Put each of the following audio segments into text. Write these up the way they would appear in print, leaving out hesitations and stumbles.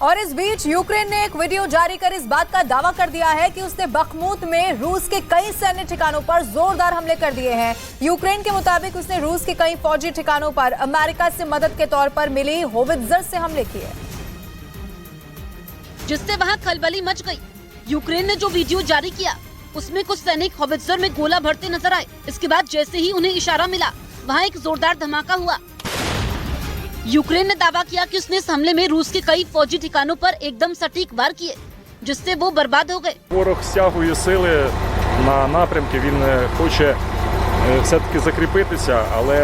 और इस बीच यूक्रेन ने एक वीडियो जारी कर इस बात का दावा कर दिया है कि उसने बखमूत में रूस के कई सैन्य ठिकानों पर जोरदार हमले कर दिए हैं। यूक्रेन के मुताबिक उसने रूस के कई फौजी ठिकानों पर अमेरिका से मदद के तौर पर मिली होवित्जर से हमले किए, जिससे वहां खलबली मच गई। यूक्रेन ने जो वीडियो जारी किया उसमें कुछ सैनिक होवित्जर में गोला भरते नजर आए। इसके बाद जैसे ही उन्हें इशारा मिला वहाँ एक जोरदार धमाका हुआ। यूक्रेन ने दावा किया कि उसने इस हमले में रूस के कई फौजी ठिकानों पर एकदम सटीक वार किए, जिससे वो बर्बाद हो गए। Ворог стягує сили на напрямки, він хоче все-таки закріпитися, але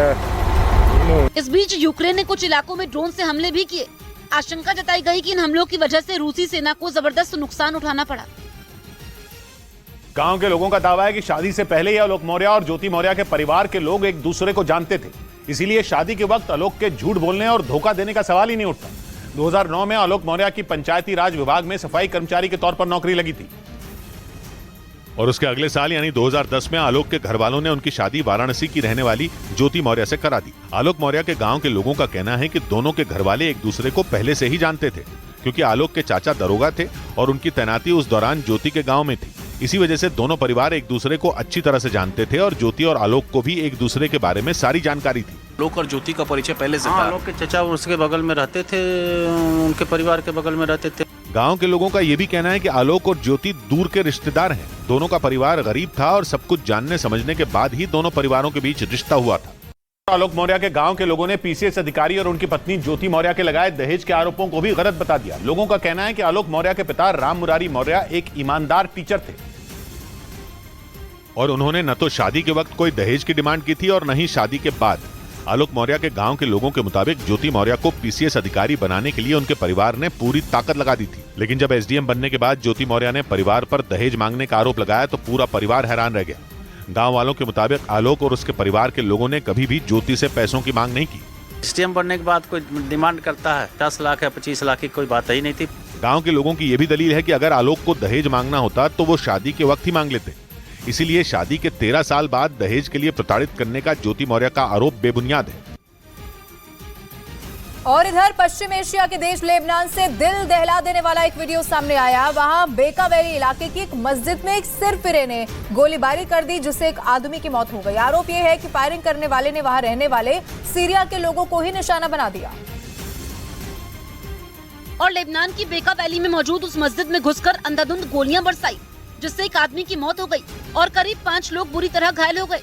इस बीच यूक्रेन ने कुछ इलाकों में ड्रोन से हमले भी किए। आशंका जताई गई कि इन हमलों की वजह से रूसी सेना को जबरदस्त नुकसान उठाना पड़ा। गांव के लोगों का दावा है कि शादी से पहले ही आलोक मौर्य और ज्योति मौर्य के परिवार के लोग एक दूसरे को जानते थे, इसीलिए शादी के वक्त आलोक के झूठ बोलने और धोखा देने का सवाल ही नहीं उठता। 2009 में आलोक मौर्य की पंचायती राज विभाग में सफाई कर्मचारी के तौर पर नौकरी लगी थी और उसके अगले साल यानी 2010 में आलोक के घर वालों ने उनकी शादी वाराणसी की रहने वाली ज्योति मौर्य से करा दी। आलोक मौर्य के गांव के लोगों का कहना है कि दोनों के घर वाले एक दूसरे को पहले से ही जानते थे, क्योंकि आलोक के चाचा दरोगा थे और उनकी तैनाती उस दौरान ज्योति के गांव में थी। इसी वजह से दोनों परिवार एक दूसरे को अच्छी तरह से जानते थे और ज्योति और आलोक को भी एक दूसरे के बारे में सारी जानकारी थी। आलोक और ज्योति का परिचय पहले से था। आलोक के चचा उसके बगल में रहते थे, उनके परिवार के बगल में रहते थे। गांव के लोगों का ये भी कहना है कि आलोक और ज्योति दूर के रिश्तेदार हैं। दोनों का परिवार गरीब था और सब कुछ जानने समझने के बाद ही दोनों परिवारों के बीच रिश्ता हुआ था। आलोक मौर्य के गांव के लोगों ने पीसीएस अधिकारी और उनकी पत्नी ज्योति मौर्य के लगाए दहेज के आरोपों को भी गलत बता दिया। लोगों का कहना है कि आलोक मौर्य के पिता राम मुरारी मौर्य एक ईमानदार टीचर थे और उन्होंने न तो शादी के वक्त कोई दहेज की डिमांड की थी और न ही शादी के बाद। आलोक मौर्य के गांव के लोगों के मुताबिक ज्योति मौर्य को पीसीएस अधिकारी बनाने के लिए उनके परिवार ने पूरी ताकत लगा दी थी, लेकिन जब एसडीएम बनने के बाद ज्योति मौर्य ने परिवार पर दहेज मांगने का आरोप लगाया तो पूरा परिवार हैरान रह गया। गांव वालों के मुताबिक आलोक और उसके परिवार के लोगों ने कभी भी ज्योति से पैसों की मांग नहीं की। एसडीएम बनने के बाद कोई डिमांड करता है 10 लाख या 25 लाख की, कोई बात ही नहीं थी। गांव के लोगों की यह भी दलील है कि अगर आलोक को दहेज मांगना होता तो वो शादी के वक्त ही मांग लेते, इसीलिए शादी के 13 साल बाद दहेज के लिए प्रताड़ित करने का ज्योति मौर्य का आरोप बेबुनियाद है। और इधर पश्चिम एशिया के देश लेबनान से दिल दहला देने वाला एक वीडियो सामने आया। वहां बेका वैली इलाके की एक मस्जिद में एक सिरफिरे ने गोलीबारी कर दी, जिससे एक आदमी की मौत हो गई। आरोप यह है कि फायरिंग करने वाले ने वहां रहने वाले सीरिया के लोगों को ही निशाना बना दिया और लेबनान की बेका वैली में मौजूद उस मस्जिद में घुसकर अंधाधुंध गोलियां बरसाई, जिससे एक आदमी की मौत हो गई और करीब 5 लोग बुरी तरह घायल हो गए।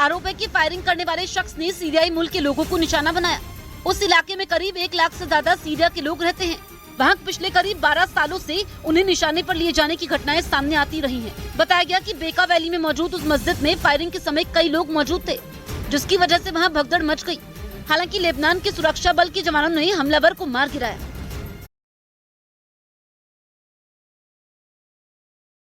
आरोप है कि फायरिंग करने वाले शख्स ने सीरियाई मूल के लोगों को निशाना बनाया। उस इलाके में करीब 1 लाख से ज्यादा सीरिया के लोग रहते हैं। वहाँ पिछले करीब 12 सालों से उन्हें निशाने पर लिए जाने की घटनाएं सामने आती रही हैं। बताया गया कि बेका वैली में मौजूद उस मस्जिद में फायरिंग के समय कई लोग मौजूद थे, जिसकी वजह से वहाँ भगदड़ मच गई। हालांकि लेबनान के सुरक्षा बल के जवानों ने हमलावर को मार गिराया।